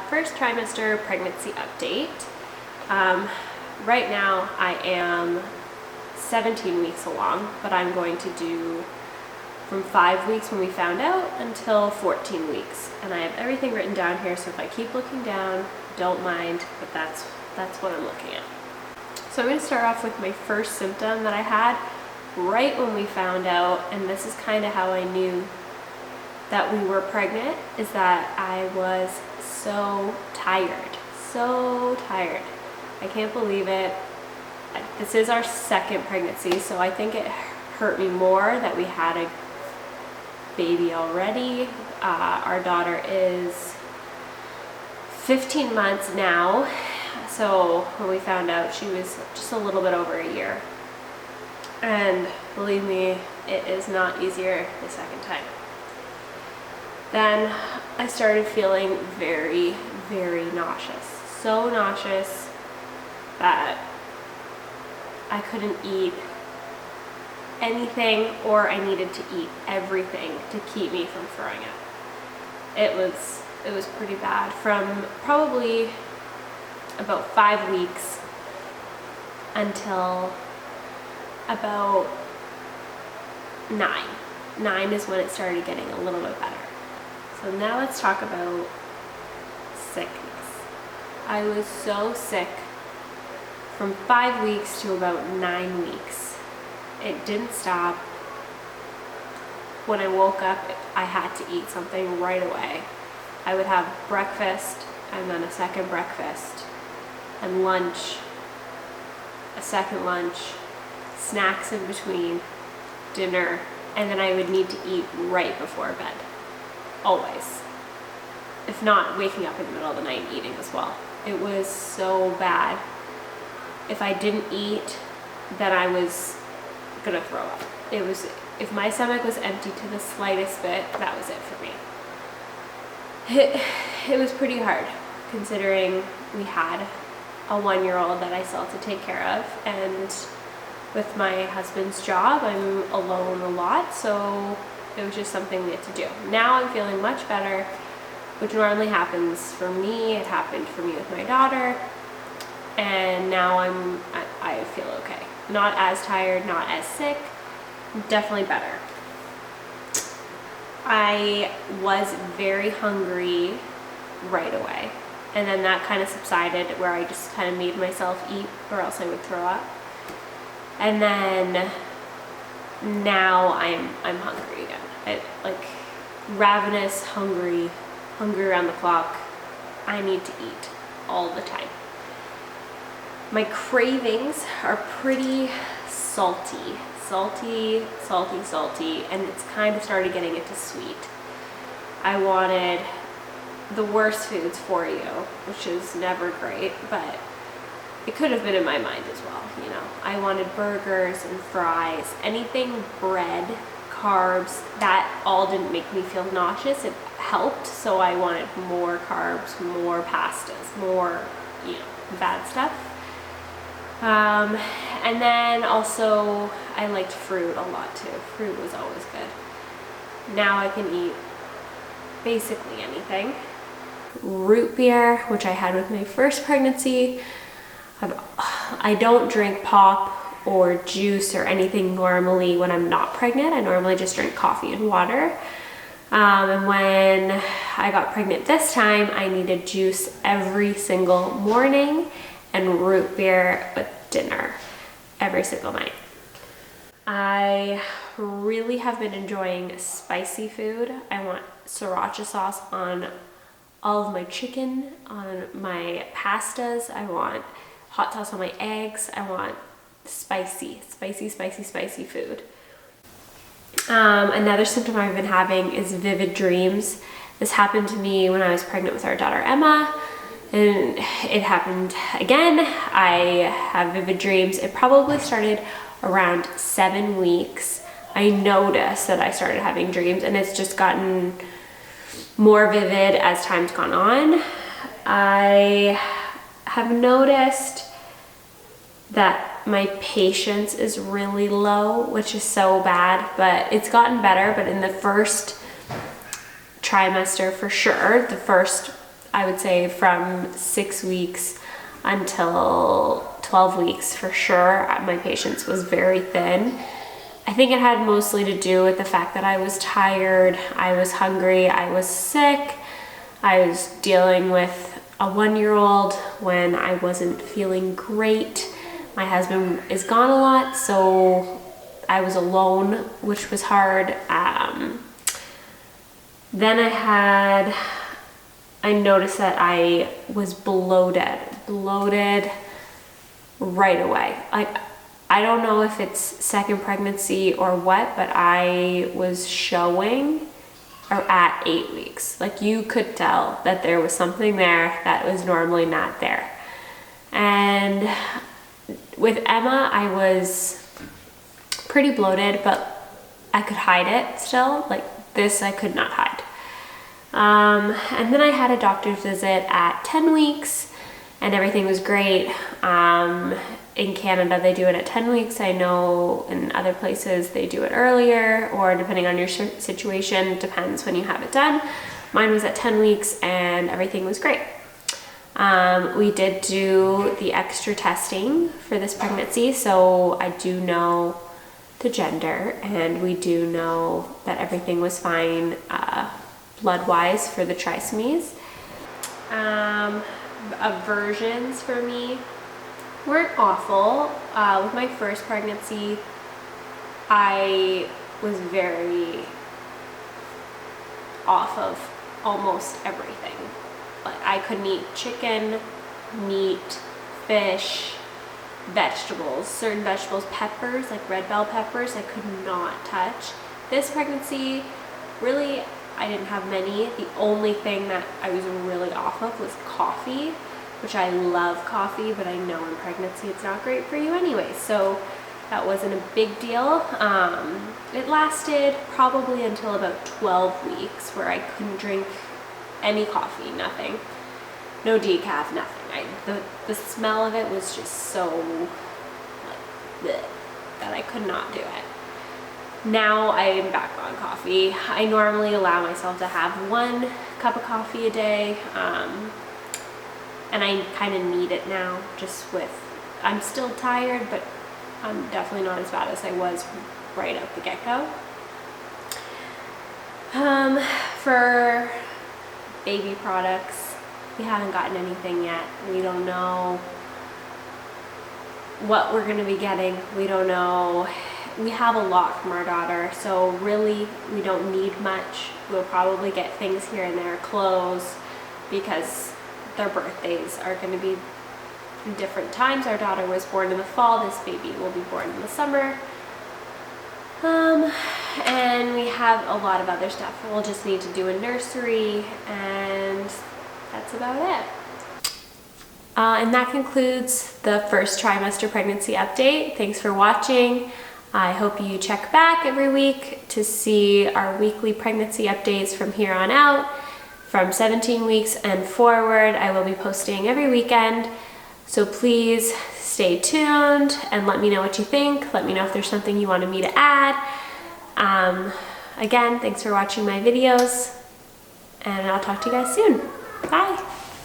first trimester pregnancy update. Right now I am 17 weeks along, but I'm going to do from 5 weeks when we found out until 14 weeks. And I have everything written down here, so if I keep looking down, don't mind, but that's what I'm looking at. So I'm going to start off with my first symptom that I had right when we found out, and this is kind of how I knew that we were pregnant, is that I was so tired. So tired. I can't believe it. This is our second pregnancy, so I think it hurt me more that we had a baby already. Our daughter is 15 months now, so when we found out, she was just a little bit over a year. And believe me, it is not easier the second time. Then I started feeling very, very nauseous. So nauseous that I couldn't eat anything, or I needed to eat everything to keep me from throwing up. It was pretty bad. From probably about 5 weeks until about 9. 9 is when it started getting a little bit better. So now let's talk about sickness. I was so sick from 5 weeks to about 9 weeks. It didn't stop. When I woke up, I had to eat something right away. I would have breakfast and then a second breakfast and lunch, a second lunch, snacks in between, dinner, and then I would need to eat right before bed. Always. If not, waking up in the middle of the night and eating as well. It was so bad. If I didn't eat, then I was gonna throw up. If my stomach was empty to the slightest bit, that was it for me. It was pretty hard, considering we had a 1-year-old that I still had to take care of, and with my husband's job, I'm alone a lot, so it was just something we had to do. Now I'm feeling much better, which normally happens for me. It happened for me with my daughter, and now I feel okay. Not as tired, not as sick, definitely better. I was very hungry right away, and then that kind of subsided, where I just kind of made myself eat or else I would throw up. And then now I'm hungry again. Like ravenous, hungry around the clock. I need to eat all the time. My cravings are pretty salty, and it's kind of started getting into sweet. I wanted the worst foods for you, which is never great, but it could have been in my mind as well, you know. I wanted burgers and fries, anything bread, carbs, that all didn't make me feel nauseous. It helped, so I wanted more carbs, more pastas, more, you know, bad stuff. And then also I liked fruit a lot too. Fruit was always good. Now I can eat basically anything. Root beer, which I had with my first pregnancy. I don't drink pop or juice or anything normally when I'm not pregnant. I normally just drink coffee and water. And when I got pregnant this time, I needed juice every single morning and root beer with dinner every single night. I really have been enjoying spicy food. I want sriracha sauce on all of my chicken, on my pastas. I want hot sauce on my eggs. I want spicy food. Another symptom I've been having is vivid dreams. This happened to me when I was pregnant with our daughter Emma, and it happened again. I have vivid dreams. It probably started around 7 weeks. I noticed that I started having dreams, and it's just gotten more vivid as time's gone on. I have noticed that my patience is really low, which is so bad, but it's gotten better. But in the first trimester, for sure, the first I would say from 6 weeks until 12 weeks for sure, my patience was very thin. I think it had mostly to do with the fact that I was tired, I was hungry, I was sick, I was dealing with a 1-year-old when I wasn't feeling great. My husband is gone a lot, so I was alone, which was hard. Then I noticed that I was bloated right away. Like, I don't know if it's second pregnancy or what, but I was showing at 8 weeks. Like, you could tell that there was something there that was normally not there. And with Emma, I was pretty bloated, but I could hide it still. Like this, I could not hide. And then I had a doctor's visit at 10 weeks and everything was great. In Canada, they do it at 10 weeks. I know in other places they do it earlier, or depending on your situation, depends when you have it done. Mine was at 10 weeks and everything was great. We did do the extra testing for this pregnancy, so I do know the gender and we do know that everything was fine blood-wise for the trisomies. Aversions for me weren't awful. With my first pregnancy, I was very off of almost everything. Like, I couldn't eat chicken, meat, fish, vegetables, certain vegetables, peppers, like red bell peppers, I could not touch. This pregnancy, really, I didn't have many. The only thing that I was really off of was coffee, which I love coffee, but I know in pregnancy it's not great for you anyway, so that wasn't a big deal. It lasted probably until about 12 weeks where I couldn't drink any coffee, nothing. No decaf, nothing. The smell of it was just so like bleh, that I could not do it. Now I am back on coffee. I normally allow myself to have 1 cup of coffee a day, and I kind of need it now, just with, I'm still tired, but I'm definitely not as bad as I was right out the get-go. For baby products, we haven't gotten anything yet. We don't know what we're gonna be getting. We don't know. We have a lot from our daughter, so really we don't need much. We'll probably get things here and there, clothes, because their birthdays are gonna be different times. Our daughter was born in the fall, this baby will be born in the summer. And we have a lot of other stuff. We'll just need to do a nursery, and that's about it. And that concludes the first trimester pregnancy update. Thanks for watching. I hope you check back every week to see our weekly pregnancy updates from here on out. From 17 weeks and forward, I will be posting every weekend. So please stay tuned and let me know what you think. Let me know if there's something you wanted me to add. Again, thanks for watching my videos, and I'll talk to you guys soon. Bye.